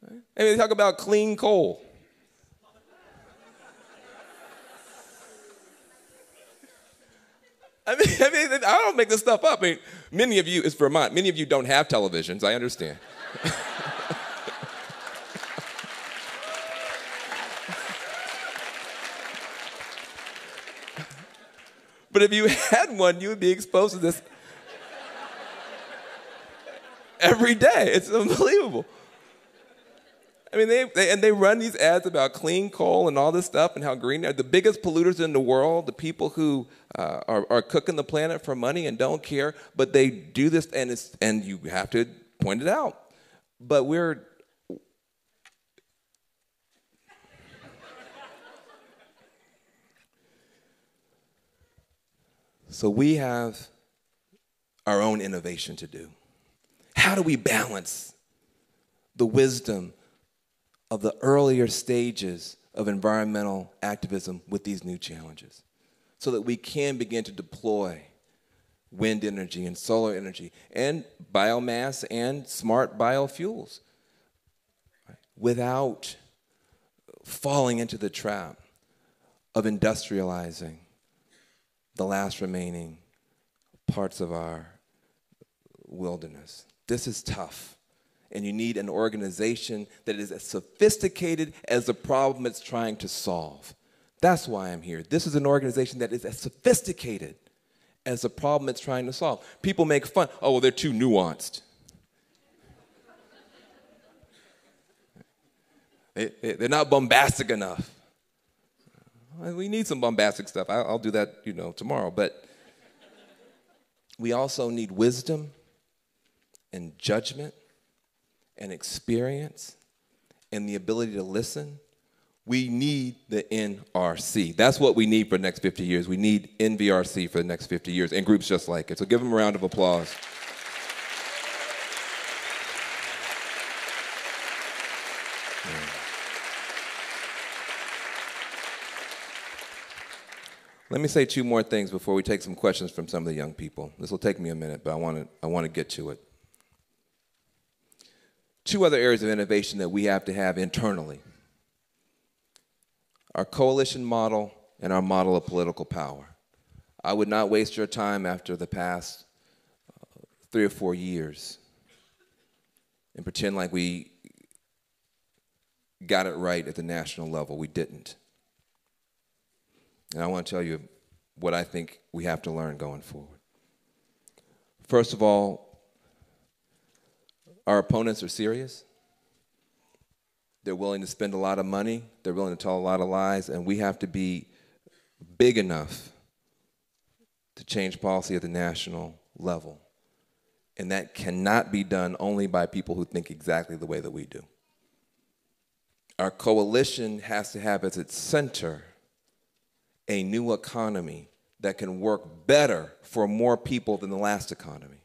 Right? I mean, they talk about clean coal. I mean, I don't make this stuff up. I mean, many of you, it's Vermont, many of you don't have televisions, I understand. But if you had one, you would be exposed to this every day. It's unbelievable. I mean, they run these ads about clean coal and all this stuff and how green they're. The biggest polluters in the world, the people who are cooking the planet for money and don't care, but they do this, and you have to point it out. But so we have our own innovation to do. How do we balance the wisdom of the earlier stages of environmental activism with these new challenges so that we can begin to deploy wind energy and solar energy and biomass and smart biofuels, right, without falling into the trap of industrializing the last remaining parts of our wilderness. This is tough. And you need an organization that is as sophisticated as the problem it's trying to solve. That's why I'm here. This is an organization that is as sophisticated as the problem it's trying to solve. People make fun. Oh, well, they're too nuanced. They're not bombastic enough. We need some bombastic stuff. I'll do that, tomorrow. But we also need wisdom and judgment and experience and the ability to listen. We need the NRC. That's what we need for the next 50 years. We need NVRC for the next 50 years and groups just like it. So give them a round of applause. Let me say two more things before we take some questions from some of the young people. This will take me a minute, but I want to get to it. Two other areas of innovation that we have to have internally: our coalition model and our model of political power. I would not waste your time after the past 3 or 4 years and pretend like we got it right at the national level. We didn't. And I want to tell you what I think we have to learn going forward. First of all, our opponents are serious. They're willing to spend a lot of money. They're willing to tell a lot of lies. And we have to be big enough to change policy at the national level. And that cannot be done only by people who think exactly the way that we do. Our coalition has to have as its center a new economy that can work better for more people than the last economy.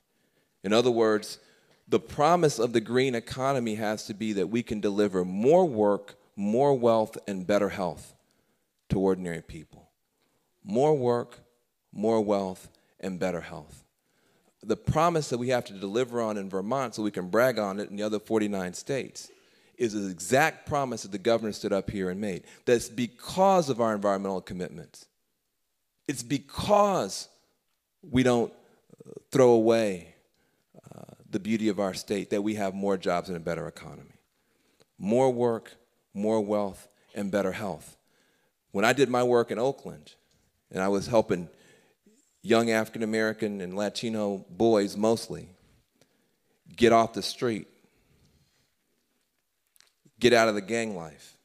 In other words, the promise of the green economy has to be that we can deliver more work, more wealth, and better health to ordinary people. More work, more wealth, and better health. The promise that we have to deliver on in Vermont so we can brag on it in the other 49 states is the exact promise that the governor stood up here and made. That's because of our environmental commitments. It's because we don't throw away the beauty of our state that we have more jobs and a better economy. More work, more wealth, and better health. When I did my work in Oakland, and I was helping young African American and Latino boys mostly get off the street, get out of the gang life,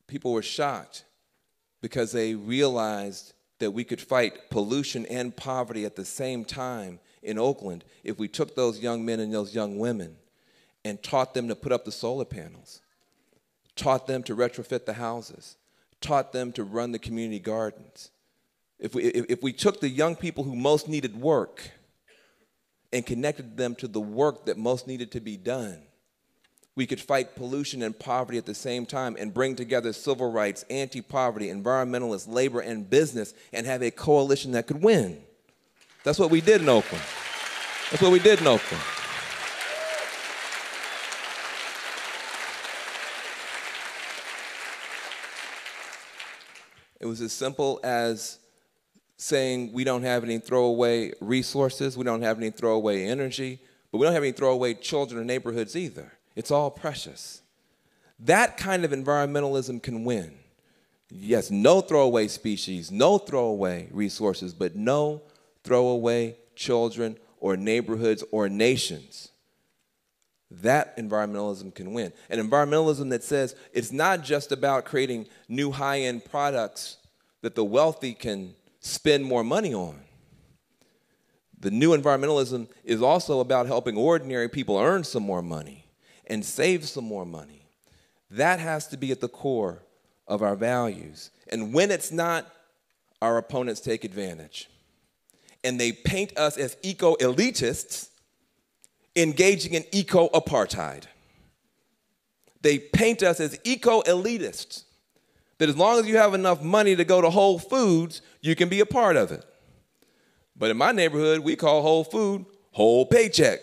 people were shocked because they realized that we could fight pollution and poverty at the same time in Oakland if we took those young men and those young women and taught them to put up the solar panels, taught them to retrofit the houses, taught them to run the community gardens. If we took the young people who most needed work and connected them to the work that most needed to be done, we could fight pollution and poverty at the same time and bring together civil rights, anti-poverty, environmentalists, labor, and business and have a coalition that could win. That's what we did in Oakland. That's what we did in Oakland. It was as simple as saying we don't have any throwaway resources, we don't have any throwaway energy, but we don't have any throwaway children or neighborhoods either. It's all precious. That kind of environmentalism can win. Yes, no throwaway species, no throwaway resources, but no throwaway children or neighborhoods or nations. That environmentalism can win. An environmentalism that says it's not just about creating new high-end products that the wealthy can spend more money on. The new environmentalism is also about helping ordinary people earn some more money and save some more money. That has to be at the core of our values. And when it's not, our opponents take advantage. And they paint us as eco-elitists engaging in eco-apartheid. They paint us as eco-elitists, that as long as you have enough money to go to Whole Foods, you can be a part of it. But in my neighborhood, we call Whole Food whole paycheck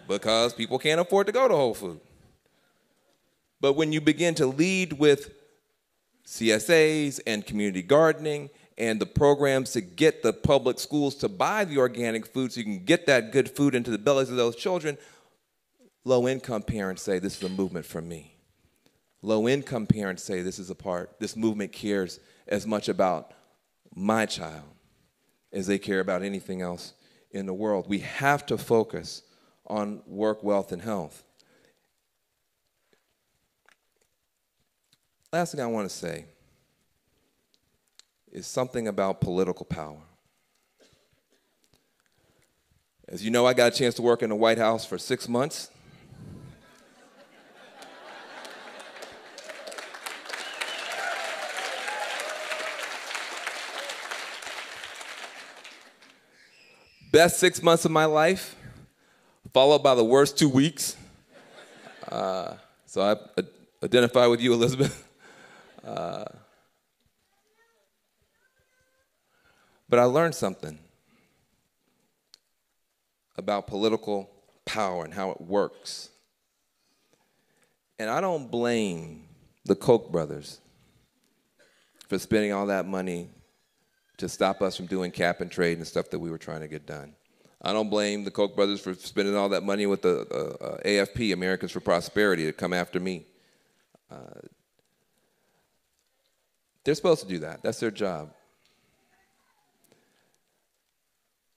because people can't afford to go to Whole Food. But when you begin to lead with CSAs and community gardening and the programs to get the public schools to buy the organic food so you can get that good food into the bellies of those children, low-income parents say, this is a movement for me. Low-income parents say, this movement cares as much about my child as they care about anything else in the world. We have to focus on work, wealth, and health. Last thing I want to say is something about political power. As you know, I got a chance to work in the White House for 6 months. Best 6 months of my life, followed by the worst 2 weeks. So I identify with you, Elizabeth. But I learned something about political power and how it works. And I don't blame the Koch brothers for spending all that money to stop us from doing cap and trade and stuff that we were trying to get done. I don't blame the Koch brothers for spending all that money with the AFP, Americans for Prosperity, to come after me. They're supposed to do that. That's their job.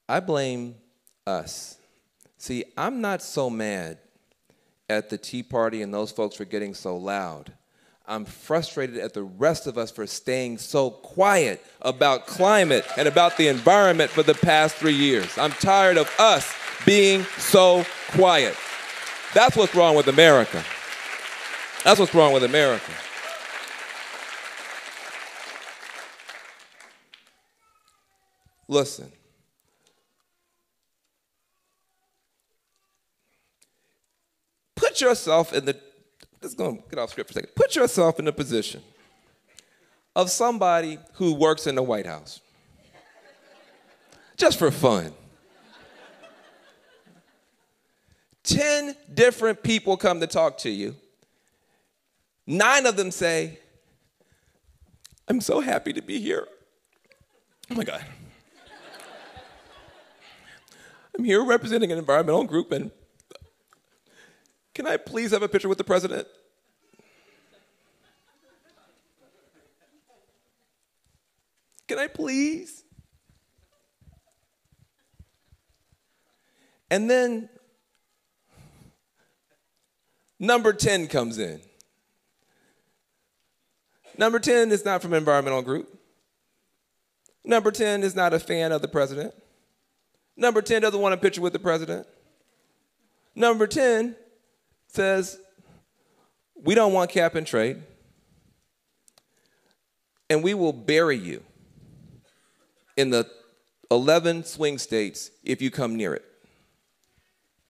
I blame us. See, I'm not so mad at the Tea Party and those folks for getting so loud. I'm frustrated at the rest of us for staying so quiet about climate and about the environment for the past 3 years. I'm tired of us being so quiet. That's what's wrong with America. That's what's wrong with America. Listen. Put yourself in the, let's go get off script for a second. Put yourself in the position of somebody who works in the White House. Just for fun. 10 different people come to talk to you. 9 of them say, I'm so happy to be here. Oh my God. I'm here representing an environmental group, and can I please have a picture with the president? Can I please? And then number 10 comes in. Number 10 is not from an environmental group. Number 10 is not a fan of the president. Number 10 doesn't want a picture with the president. Number 10 says, we don't want cap and trade, and we will bury you in the 11 swing states if you come near it.